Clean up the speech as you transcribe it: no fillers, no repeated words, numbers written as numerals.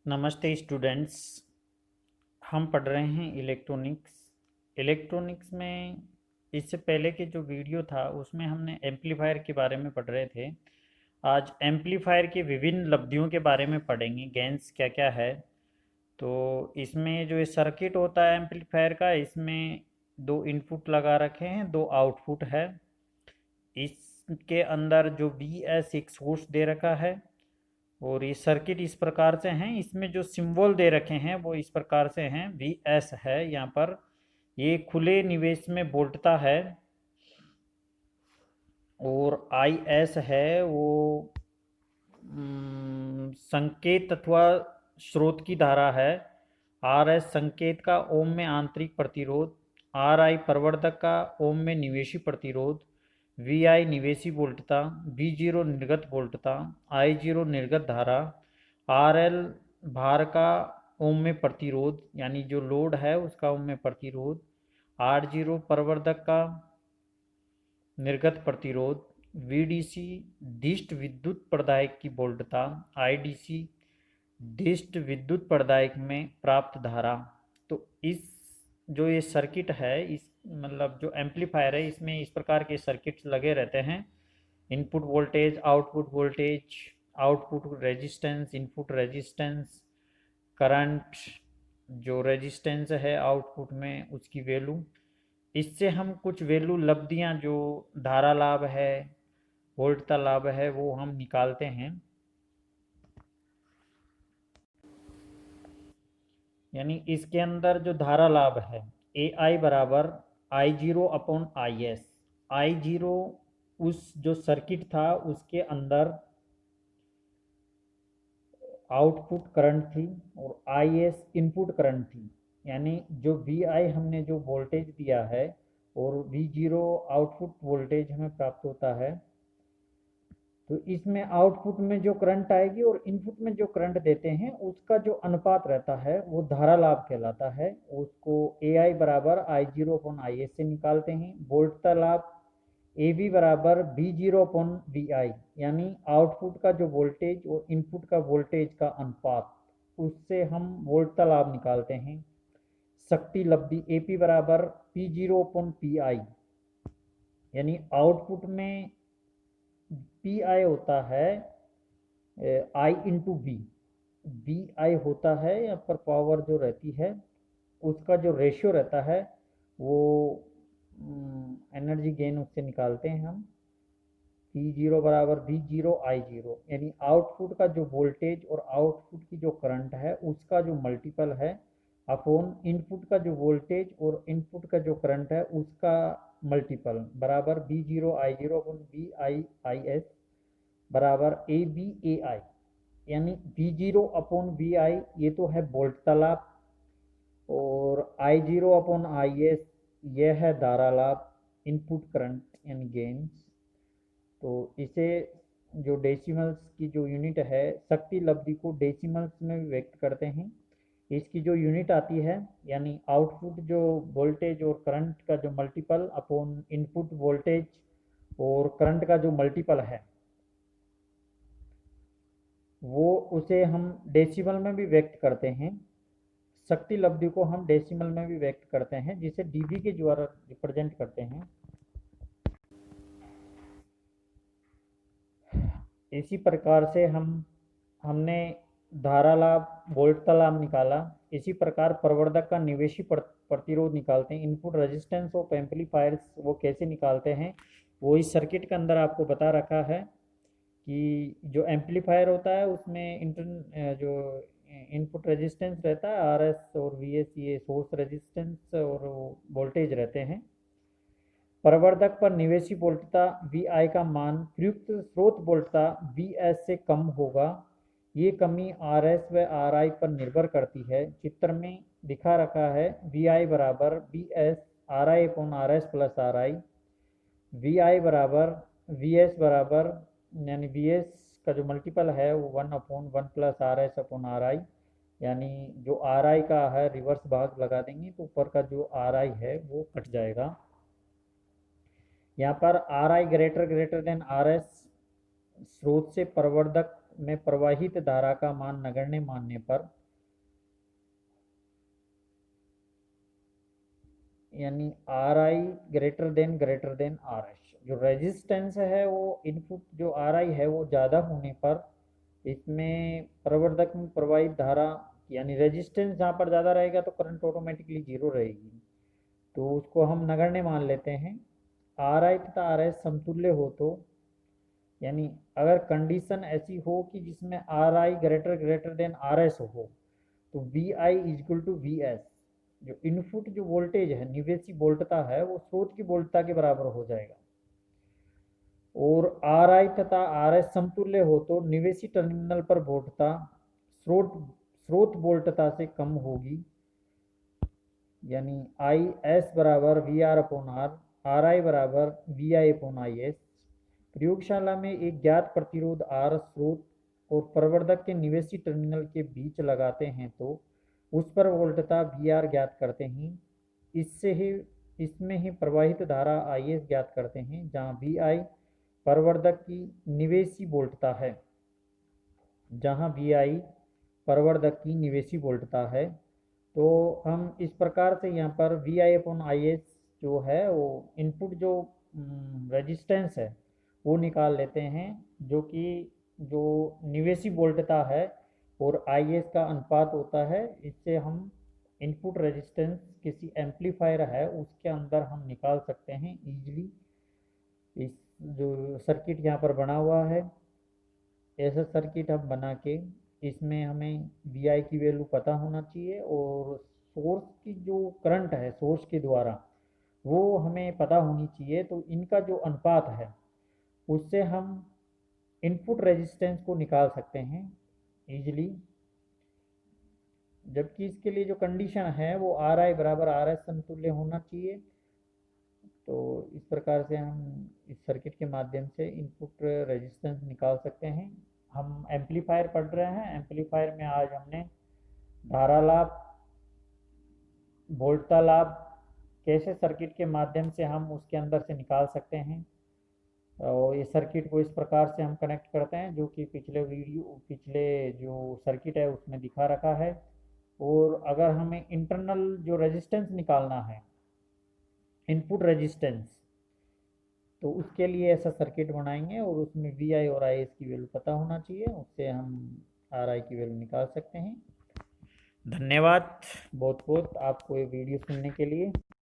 नमस्ते स्टूडेंट्स। हम पढ़ रहे हैं इलेक्ट्रॉनिक्स में इससे पहले के जो वीडियो था उसमें हमने एम्पलीफायर के बारे में पढ़ रहे थे। आज एम्पलीफायर के विभिन्न लब्धियों के बारे में पढ़ेंगे, गेन्स क्या क्या है। तो इसमें जो ये सर्किट होता है एम्पलीफायर का, इसमें दो इनपुट लगा रखे हैं, दो आउटपुट है। इसके अंदर जो VS एक सोर्स दे रखा है और ये सर्किट इस प्रकार से हैं। इसमें जो सिंबल दे रखे हैं वो इस प्रकार से हैं। VS है यहाँ पर, ये खुले निवेश में वोल्टता है, और IS है वो संकेत अथवा स्रोत की धारा है। RS संकेत का ओम में आंतरिक प्रतिरोध, RI प्रवर्धक का ओम में निवेशी प्रतिरोध, VI निवेशी वोल्टता, V0 निर्गत वोल्टता, I0 निर्गत धारा, RL भार का ओम में प्रतिरोध यानी जो लोड है उसका ओम में प्रतिरोध, R0 प्रवर्धक का निर्गत प्रतिरोध, VDC दिष्ट विद्युत प्रदायक की वोल्टता, IDC दिष्ट विद्युत प्रदायक में प्राप्त धारा। तो इस जो ये सर्किट है, इस मतलब जो एम्पलीफायर है, इसमें इस प्रकार के सर्किट्स लगे रहते हैं। Input voltage, output resistance, input resistance, current, जो रेजिस्टेंस है आउटपुट में उसकी वैल्यू। इससे हम कुछ वैल्यू लब्धियां, जो धारा लाभ है, वोल्टता लाभ है, वो हम निकालते हैं। यानी इसके अंदर जो धारा लाभ है AI बराबर I0 अपॉन IS। I0 उस जो सर्किट था उसके अंदर आउटपुट करंट थी और IS इनपुट करंट थी। यानी जो VI हमने जो वोल्टेज दिया है और V0 आउटपुट वोल्टेज हमें प्राप्त होता है, तो इसमें आउटपुट में जो करंट आएगी और इनपुट में जो करंट देते हैं उसका जो अनुपात रहता है वो धारा लाभ कहलाता है। उसको AI बराबर I0 अपॉन IS से निकालते हैं। वोल्टता लाभ AB बराबर V0 अपॉन VI, यानी आउटपुट का जो वोल्टेज और इनपुट का वोल्टेज का अनुपात, उससे हम वोल्टता लाभ निकालते हैं। शक्ति लब्धि AP बराबर P0 अपॉन PI, यानी आउटपुट में PI होता है I इंटू बी आई होता है। यहाँ पर पावर जो रहती है उसका जो रेशियो रहता है वो एनर्जी गेन उससे निकालते हैं हम। P0 बराबर V0 I0, यानी आउटपुट का जो वोल्टेज और आउटपुट की जो करंट है उसका जो मल्टीपल है अपॉन इनपुट का जो वोल्टेज और इनपुट का जो करंट है उसका मल्टीपल, बराबर V0 I0 upon VI IS बराबर ABAI। यानी V0 अपॉन VI ये तो है वोल्टता लाभ, और I0 अपॉन IS यह है धारा लाभ, इनपुट करंट यानी गेन्स। तो इसे जो डेसिमल्स की जो यूनिट है, शक्ति लब्धि को डेसिमल्स में व्यक्त करते हैं। इसकी जो यूनिट आती है, यानी आउटपुट जो वोल्टेज और करंट का जो मल्टीपल अपॉन इनपुट वोल्टेज और करंट का जो मल्टीपल है, वो उसे हम डेसिमल में भी व्यक्त करते हैं। शक्ति लब्धि को हम डेसिमल में भी व्यक्त करते हैं, जिसे डीबी के द्वारा रिप्रेजेंट करते हैं। इसी प्रकार से हमने धारा लाभ, वोल्टता लाभ निकाला। इसी प्रकार प्रवर्धक का निवेशी प्रतिरोध निकालते हैं। इनपुट रेजिस्टेंस ऑफ एम्पलीफायर्स वो कैसे निकालते हैं, वो इस सर्किट के अंदर आपको बता रखा है कि जो एम्पलीफायर होता है उसमें जो इनपुट रेजिस्टेंस रहता है RS और VS, ये सोर्स रेजिस्टेंस और वोल्टेज रहते हैं। प्रवर्धक पर निवेशी वोल्टता VI का मान प्रयुक्त स्रोत वोल्टता VS से कम होगा। ये कमी RS व RI पर निर्भर करती है। चित्र में दिखा रखा है VI बराबर VS RI upon RS plus RI, VI बराबर VS बराबर, यानी VS का जो मल्टीपल है वो 1 upon 1 plus RS upon RI, यानी जो RI का है रिवर्स भाग लगा देंगे तो ऊपर का जो RI है वो कट जाएगा। यहाँ पर RI ग्रेटर देन RS, स्रोत से प्रवर्धक में प्रवाहित धारा का मान नगण्य मानने पर यानी are I greater than R S. जो रेजिस्टेंस है वो इनपुट जो आर आई है वो ज़्यादा होने पर इसमें प्रवर्धक में प्रवाहित धारा यानी रेजिस्टेंस जहाँ पर ज़्यादा रहेगा तो करंट ऑटोमेटिकली जीरो रहेगी, तो उसको हम नगण्य मान लेते हैं। आर आई तथा आर एस समतुल्य हो तो यानी अगर कंडीशन ऐसी हो कि जिसमें R I greater than R S हो तो V I is equal to V S. जो इनपुट जो वोल्टेज है निवेशी वोल्टता है वो स्रोत की वोल्टता के बराबर हो जाएगा। और आर आई तथा आर एस समतुल्य हो तो निवेशी टर्मिनल पर वोल्टता स्रोत वोल्टता से कम होगी, यानी आई एस बराबर V R upon R I बराबर V I upon I S. प्रयोगशाला में एक ज्ञात प्रतिरोध आर स्रोत और प्रवर्धक के निवेशी टर्मिनल के बीच लगाते हैं तो उस पर वोल्टता वी आर ज्ञात करते हैं। इसमें ही प्रवाहित धारा आई एस ज्ञात करते हैं, जहाँ वी आई प्रवर्धक की निवेशी वोल्टता है, तो हम इस प्रकार से यहाँ पर V I upon I S जो है वो इनपुट जो रेजिस्टेंस है वो निकाल लेते हैं, जो कि जो निवेशी वोल्टता है और आई एस का अनुपात होता है। इससे हम इनपुट रेजिस्टेंस किसी एम्पलीफायर है उसके अंदर हम निकाल सकते हैं इजीली। इस जो सर्किट यहाँ पर बना हुआ है ऐसा सर्किट हम बना के इसमें हमें वी आई की वैल्यू पता होना चाहिए और सोर्स की जो करंट है सोर्स के द्वारा वो हमें पता होनी चाहिए। तो इनका जो अनुपात है उससे हम इनपुट रेजिस्टेंस को निकाल सकते हैं इजीली, जबकि इसके लिए जो कंडीशन है वो आर आई बराबर आर एस समतुल्य होना चाहिए। तो इस प्रकार से हम इस सर्किट के माध्यम से इनपुट रेजिस्टेंस निकाल सकते हैं। हम एम्पलीफायर पढ़ रहे हैं, एम्पलीफायर में आज हमने धारा लाभ वोल्टता लाभ कैसे सर्किट के माध्यम से हम उसके अंदर से निकाल सकते हैं, और ये सर्किट को इस प्रकार से हम कनेक्ट करते हैं जो कि पिछले जो सर्किट है उसमें दिखा रखा है। और अगर हमें इंटरनल जो रेजिस्टेंस निकालना है इनपुट रेजिस्टेंस तो उसके लिए ऐसा सर्किट बनाएंगे और उसमें वी आई और आई एस की वैल्यू पता होना चाहिए, उससे हम आर आई की वैल्यू निकाल सकते हैं। धन्यवाद बहुत बहुत आपको ये वीडियो सुनने के लिए।